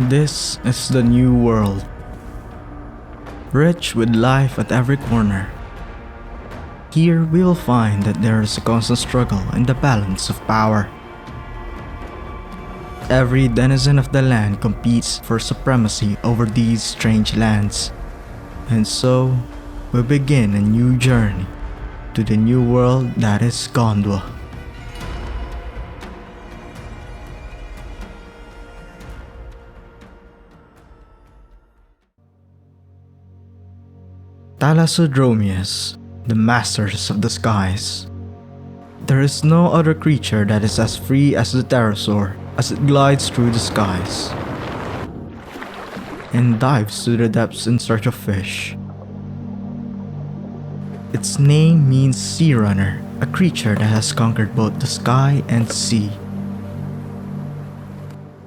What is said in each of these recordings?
This is the new world, rich with life at every corner. Here we will find that there is a constant struggle in the balance of power. Every denizen of the land competes for supremacy over these strange lands. And so, we begin a new journey to the new world that is Gondwa. Thalassodromeus, the masters of the skies. There is no other creature that is as free as the Pterosaur as it glides through the skies and dives to the depths in search of fish. Its name means sea runner, a creature that has conquered both the sky and sea.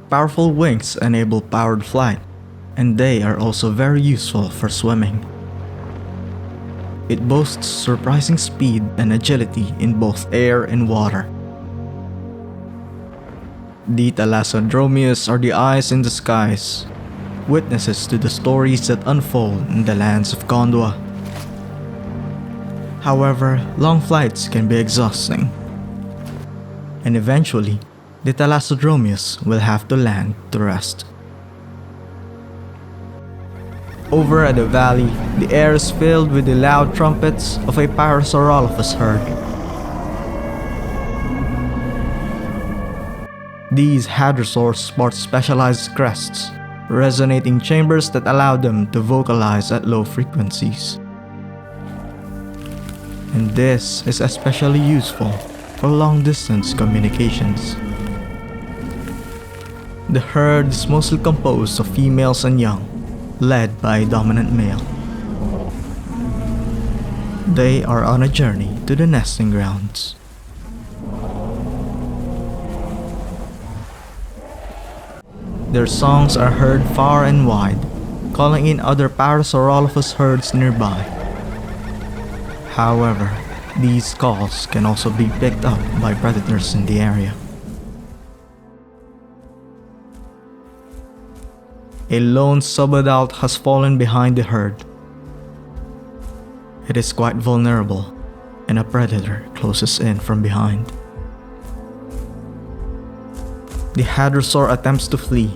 Powerful wings enable powered flight, and they are also very useful for swimming. It boasts surprising speed and agility in both air and water. The Thalassodromeus are the eyes in the skies, witnesses to the stories that unfold in the lands of Gondwa. However, long flights can be exhausting, and eventually, the Thalassodromeus will have to land to rest. Over at the valley, the air is filled with the loud trumpets of a Parasaurolophus herd. These hadrosaurs sport specialized crests, resonating chambers that allow them to vocalize at low frequencies. And this is especially useful for long-distance communications. The herd is mostly composed of females and young, led by a dominant male. They are on a journey to the nesting grounds. Their songs are heard far and wide, calling in other Parasaurolophus herds nearby. However, these calls can also be picked up by predators in the area. A lone subadult has fallen behind the herd. It is quite vulnerable, and a predator closes in from behind. The hadrosaur attempts to flee.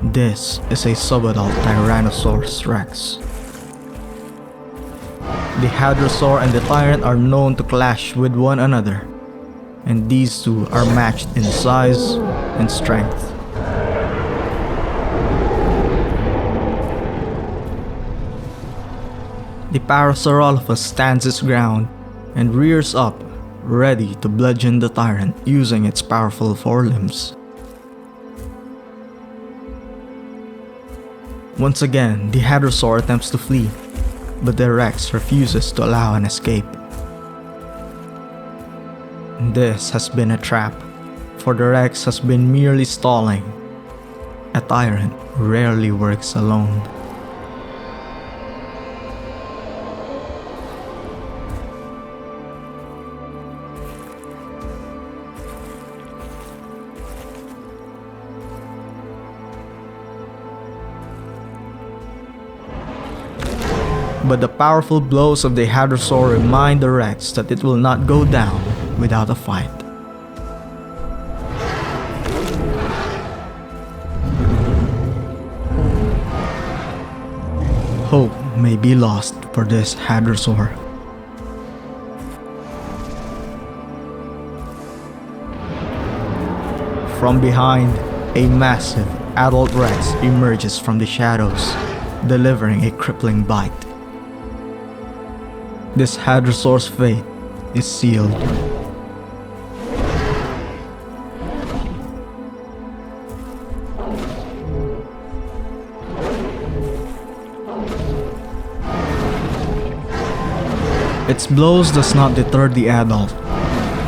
This is a subadult Tyrannosaurus rex. The hadrosaur and the tyrant are known to clash with one another, and these two are matched in size and strength. The Parasaurolophus stands its ground and rears up, ready to bludgeon the tyrant using its powerful forelimbs. Once again, the hadrosaur attempts to flee, but the rex refuses to allow an escape. This has been a trap, for the rex has been merely stalling. A tyrant rarely works alone. But the powerful blows of the hadrosaur remind the rex that it will not go down without a fight. Hope may be lost for this hadrosaur. From behind, a massive adult rex emerges from the shadows, delivering a crippling bite. This hadrosaur's fate is sealed. Its blows does not deter the adult.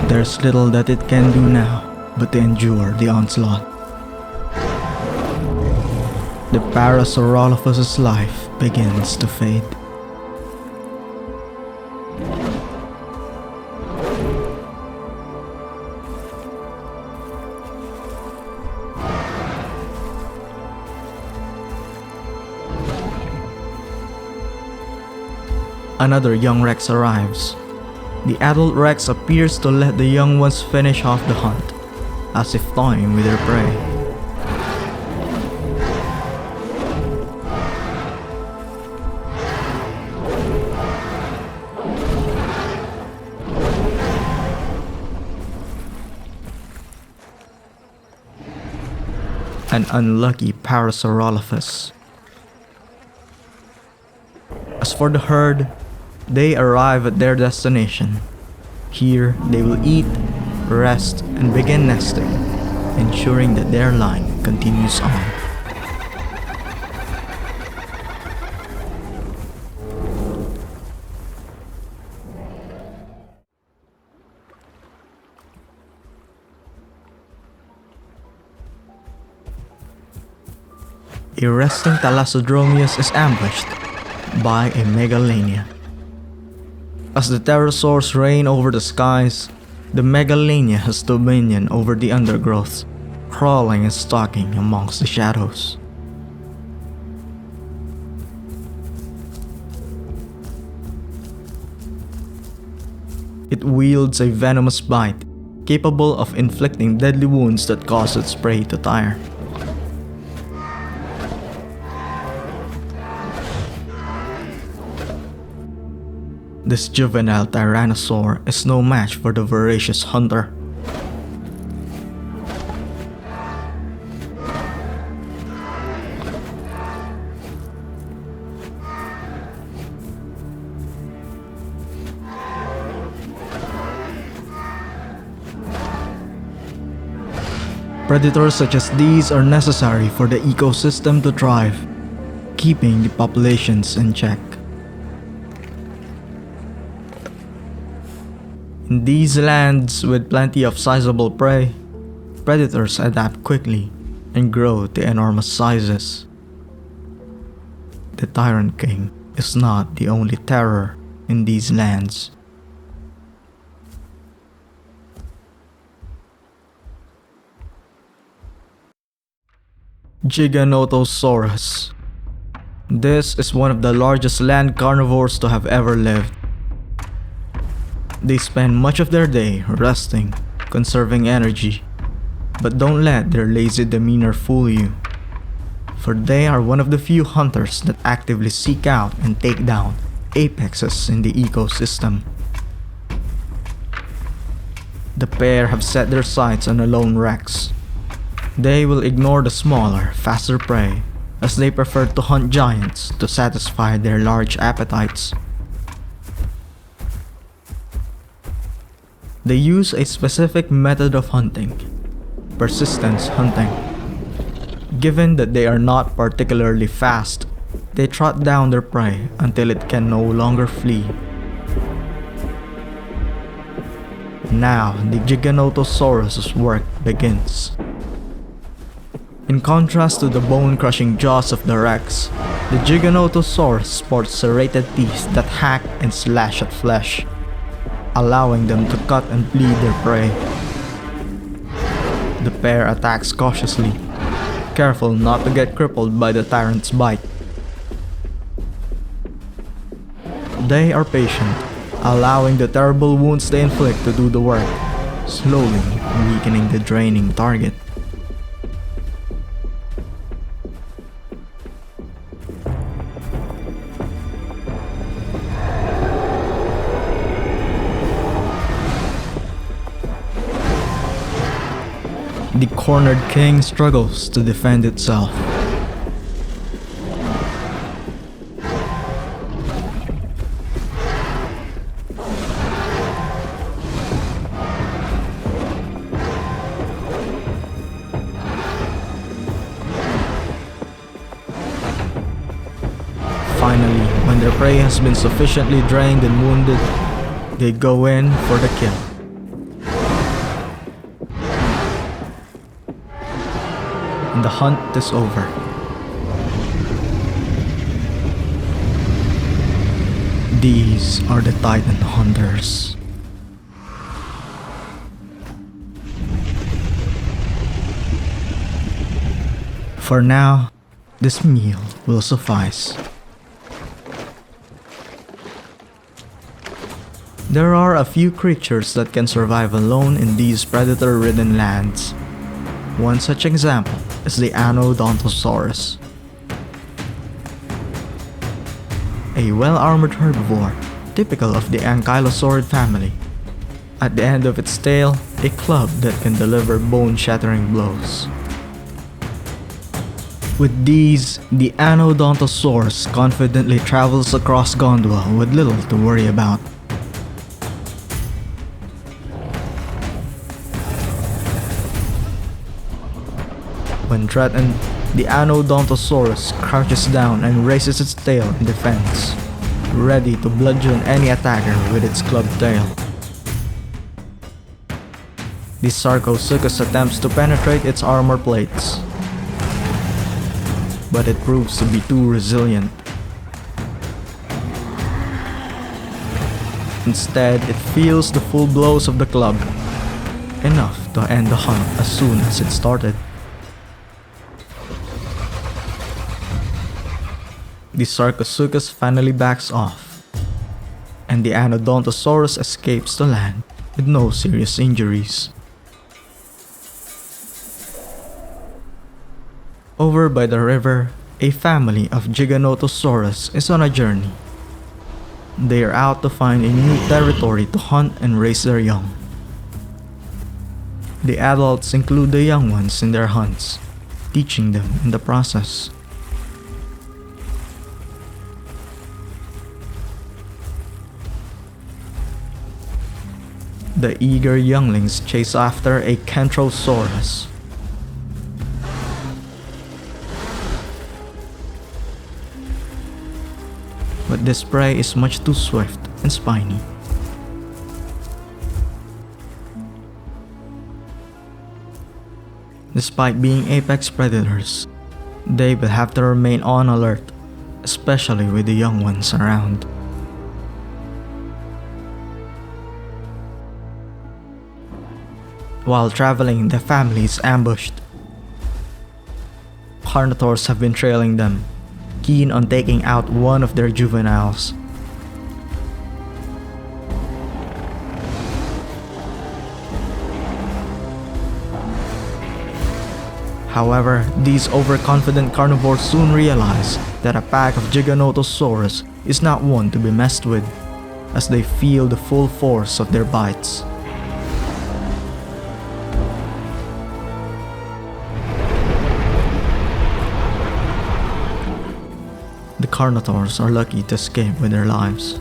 There's little that it can do now but to endure the onslaught. The Parasaurolophus' life begins to fade. Another young Rex arrives. The adult Rex appears to let the young ones finish off the hunt, as if toying with their prey. An unlucky Parasaurolophus. As for the herd, they arrive at their destination. Here, they will eat, rest, and begin nesting, ensuring that their line continues on. A resting Thalassodromeus is ambushed by a Megalania. As the Pterosaurs reign over the skies, the Megalania has dominion over the undergrowth, crawling and stalking amongst the shadows. It wields a venomous bite, capable of inflicting deadly wounds that cause its prey to tire. This juvenile Tyrannosaur is no match for the voracious hunter. Predators such as these are necessary for the ecosystem to thrive, keeping the populations in check. In these lands with plenty of sizable prey, predators adapt quickly and grow to enormous sizes. The Tyrant King is not the only terror in these lands. Giganotosaurus. This is one of the largest land carnivores to have ever lived. They spend much of their day resting, conserving energy, but don't let their lazy demeanor fool you, for they are one of the few hunters that actively seek out and take down apexes in the ecosystem. The pair have set their sights on a lone Rex. They will ignore the smaller, faster prey, as they prefer to hunt giants to satisfy their large appetites. They use a specific method of hunting, persistence hunting. Given that they are not particularly fast, they trot down their prey until it can no longer flee. Now, the Giganotosaurus' work begins. In contrast to the bone-crushing jaws of the Rex, the Giganotosaurus sports serrated teeth that hack and slash at flesh, allowing them to cut and bleed their prey. The pair attacks cautiously, careful not to get crippled by the tyrant's bite. They are patient, allowing the terrible wounds they inflict to do the work, slowly weakening the draining target. The cornered king struggles to defend itself. Finally, when their prey has been sufficiently drained and wounded, they go in for the kill. And the hunt is over. These are the Titan Hunters. For now, this meal will suffice. There are a few creatures that can survive alone in these predator-ridden lands. One such example is the Anodontosaurus, a well-armored herbivore typical of the ankylosaurid family. At the end of its tail, a club that can deliver bone-shattering blows. With these, the Anodontosaurus confidently travels across Gondwa with little to worry about. When threatened, the Anodontosaurus crouches down and raises its tail in defense, ready to bludgeon any attacker with its clubbed tail. The Ceratosaurus attempts to penetrate its armor plates, but it proves to be too resilient. Instead, it feels the full blows of the club, enough to end the hunt as soon as it started. The Ceratosaurus finally backs off, and the Anodontosaurus escapes to land with no serious injuries. Over by the river, a family of Giganotosaurus is on a journey. They are out to find a new territory to hunt and raise their young. The adults include the young ones in their hunts, teaching them in the process. The eager younglings chase after a Pterosaurus. But this prey is much too swift and spiny. Despite being apex predators, they will have to remain on alert, especially with the young ones around. While traveling, the family is ambushed. Carnivores have been trailing them, keen on taking out one of their juveniles. However, these overconfident carnivores soon realize that a pack of Giganotosaurus is not one to be messed with, as they feel the full force of their bites. The carnivores are lucky to escape with their lives.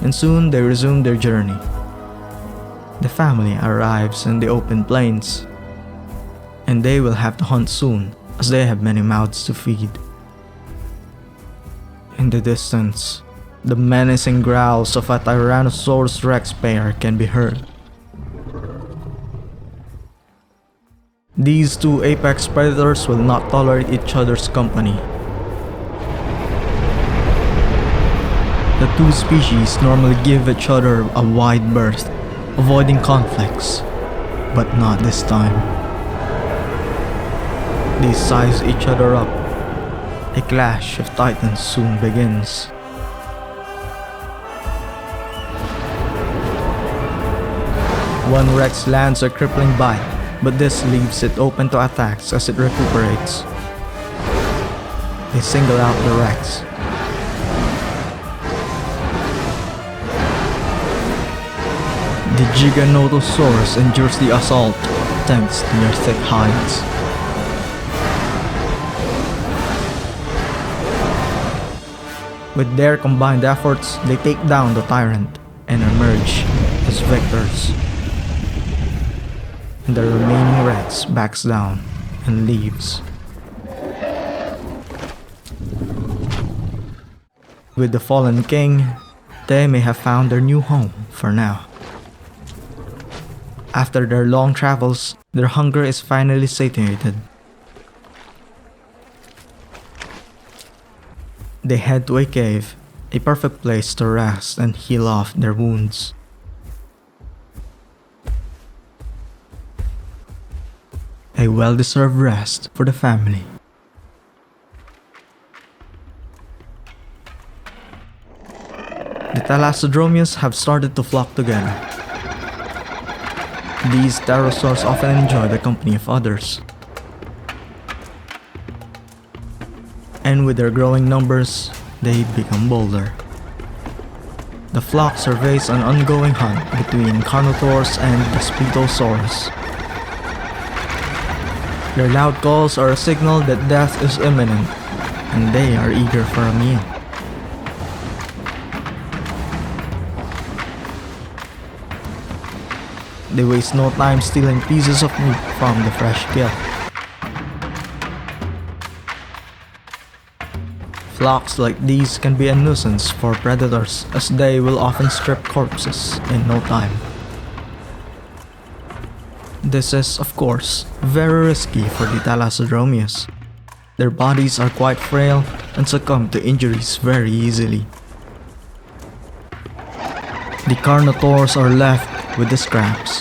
And soon they resume their journey. The family arrives in the open plains, and they will have to hunt soon as they have many mouths to feed. In the distance, the menacing growls of a Tyrannosaurus Rex pair can be heard. These two apex predators will not tolerate each other's company. The two species normally give each other a wide berth, avoiding conflicts, but not this time. They size each other up. A clash of titans soon begins. One Rex lands a crippling bite, but this leaves it open to attacks as it recuperates. They single out the Rex. The Giganotosaurus endures the assault thanks to their thick hides. With their combined efforts, they take down the tyrant and emerge as victors. The remaining Rex backs down and leaves. With the fallen king, they may have found their new home for now. After their long travels, their hunger is finally satiated. They head to a cave, a perfect place to rest and heal off their wounds. A well-deserved rest for the family. The Thalassodromeus have started to flock together. These pterosaurs often enjoy the company of others. And with their growing numbers, they become bolder. The flock surveys an ongoing hunt between carnivores and the Pterosaurus. Their loud calls are a signal that death is imminent, and they are eager for a meal. They waste no time stealing pieces of meat from the fresh kill. Flocks like these can be a nuisance for predators as they will often strip corpses in no time. This is, of course, very risky for the Thalassodromeus. Their bodies are quite frail and succumb to injuries very easily. The carnivores are left with the scraps.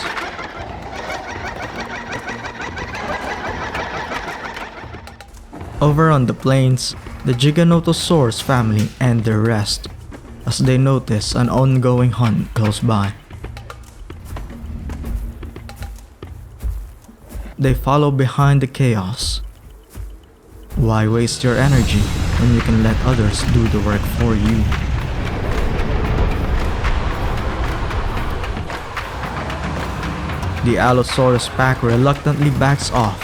Over on the plains, the Giganotosaurus family end their rest as they notice an ongoing hunt close by. They follow behind the chaos. Why waste your energy when you can let others do the work for you? The Allosaurus pack reluctantly backs off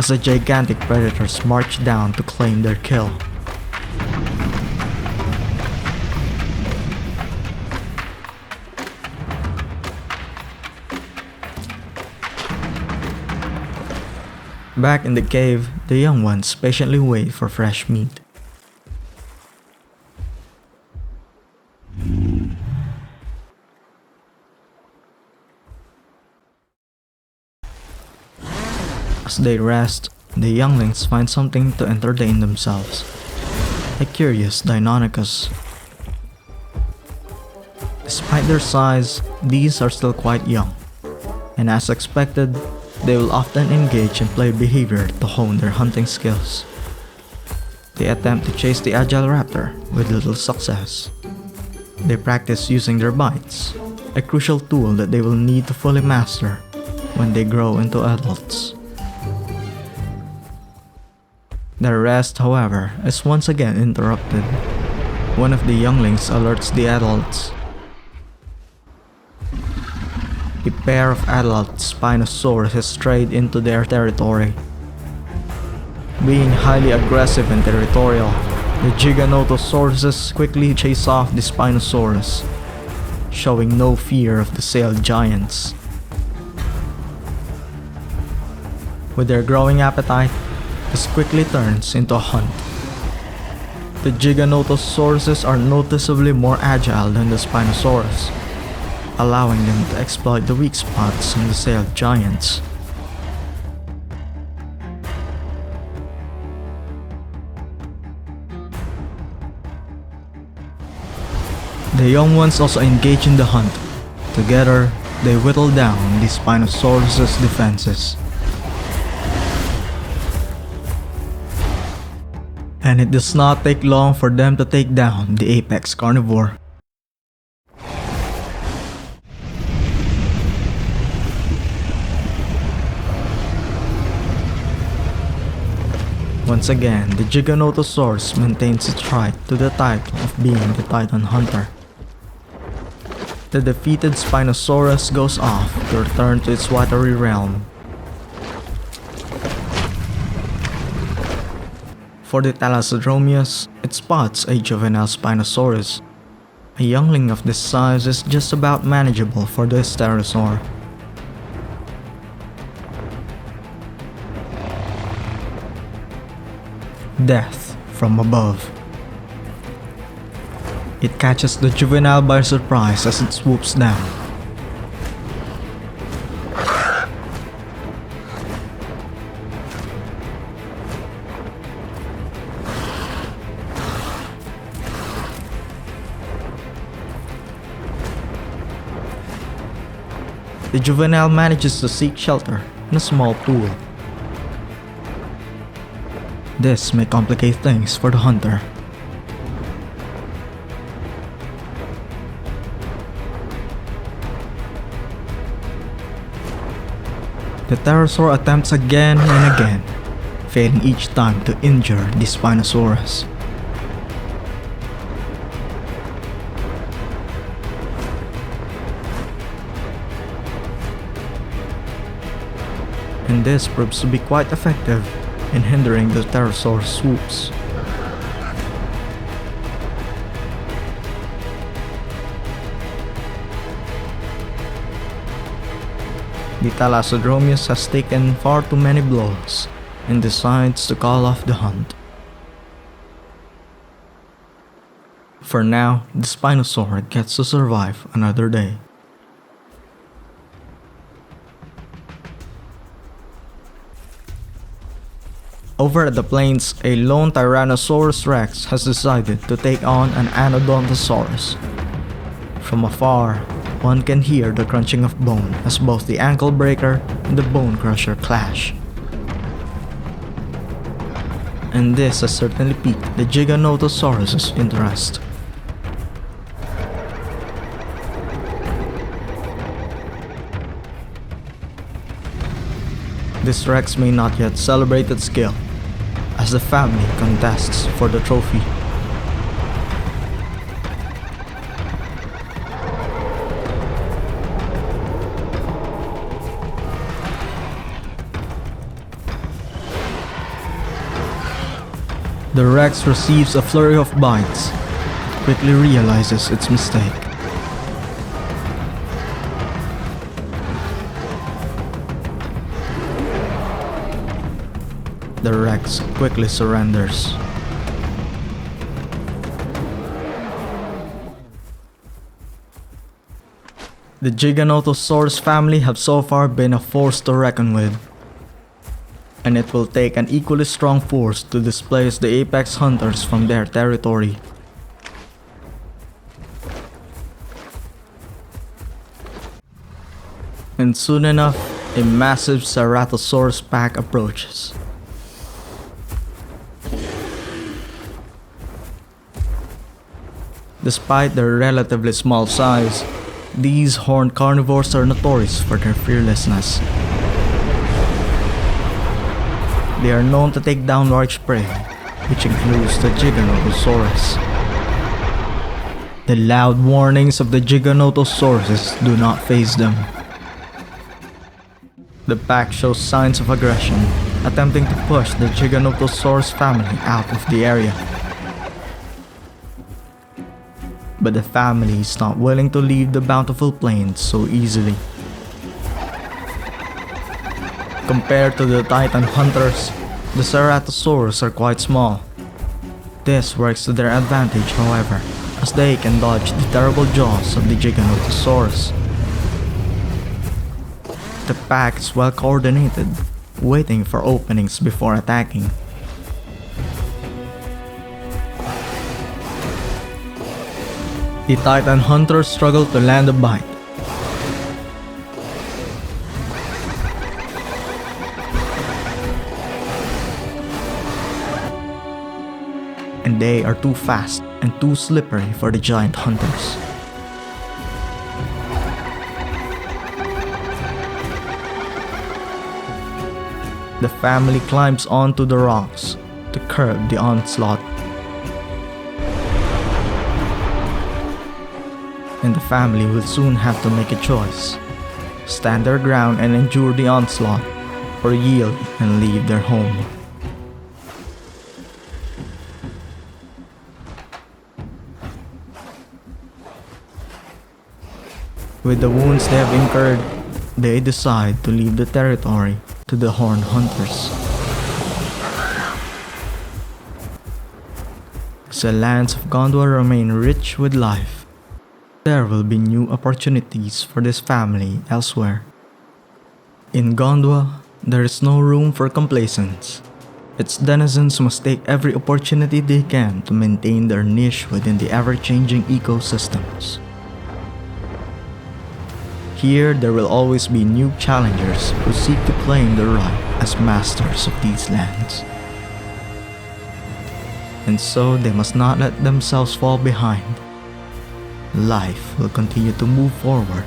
as the gigantic predators march down to claim their kill. Back in the cave, the young ones patiently wait for fresh meat. As they rest, the younglings find something to entertain themselves. A curious Deinonychus. Despite their size, these are still quite young, and as expected, they will often engage in play behavior to hone their hunting skills. They attempt to chase the agile raptor with little success. They practice using their bites, a crucial tool that they will need to fully master when they grow into adults. Their rest, however, is once again interrupted. One of the younglings alerts the adults. A pair of adult Spinosaurus has strayed into their territory. Being highly aggressive and territorial, the Giganotosauruses quickly chase off the Spinosaurus, showing no fear of the sailed giants. With their growing appetite, this quickly turns into a hunt. The Giganotosauruses are noticeably more agile than the Spinosaurus, allowing them to exploit the weak spots in the sailed giants. The young ones also engage in the hunt. Together, they whittle down the Spinosaurus' defenses. And it does not take long for them to take down the apex carnivore. Once again, the Giganotosaurus maintains its right to the title of being the Titan Hunter. The defeated Spinosaurus goes off to return to its watery realm. For the Thalassodromeus, it spots a juvenile Spinosaurus. A youngling of this size is just about manageable for this Pterosaur. Death from above. It catches the juvenile by surprise as it swoops down. the juvenile manages to seek shelter in a small pool. This may complicate things for the hunter. The Pterosaur attempts again and again, failing each time to injure the Spinosaurus. And this proves to be quite effective in hindering the Pterosaur's swoops. The Thalassodromeus has taken far too many blows and decides to call off the hunt. For now, the Spinosaur gets to survive another day. Over at the plains, a lone Tyrannosaurus Rex has decided to take on an Anodontosaurus. From afar, one can hear the crunching of bone as both the ankle breaker and the bone crusher clash. And this has certainly piqued the Giganotosaurus' interest. This Rex may not yet celebrate its skill, as the family contests for the trophy. The Rex receives a flurry of bites, quickly realizes its mistake. The Rex quickly surrenders. The Giganotosaurus family have so far been a force to reckon with, and it will take an equally strong force to displace the apex hunters from their territory. And soon enough, a massive Ceratosaurus pack approaches. Despite their relatively small size, these horned carnivores are notorious for their fearlessness. They are known to take down large prey, which includes the Giganotosaurus. The loud warnings of the Giganotosaurus do not faze them. The pack shows signs of aggression, attempting to push the Giganotosaurus family out of the area. But the family is not willing to leave the bountiful plains so easily. Compared to the Titan hunters, the Ceratosaurus are quite small. This works to their advantage, however, as they can dodge the terrible jaws of the Giganotosaurus. The pack is well coordinated, waiting for openings before attacking. The Titan hunters struggle to land a bite. And they are too fast and too slippery for the giant hunters. The family climbs onto the rocks to curb the onslaught. And the family will soon have to make a choice: stand their ground and endure the onslaught, or yield and leave their home. With the wounds they have incurred, they decide to leave the territory to the horned hunters. As the lands of Gondwa remain rich with life, there will be new opportunities for this family elsewhere. In Gondwa, there is no room for complacence. Its denizens must take every opportunity they can to maintain their niche within the ever-changing ecosystems. Here, there will always be new challengers who seek to claim their right as masters of these lands. And so they must not let themselves fall behind. Life will continue to move forward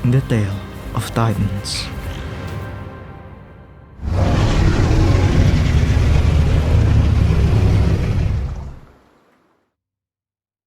in the tale of Titans.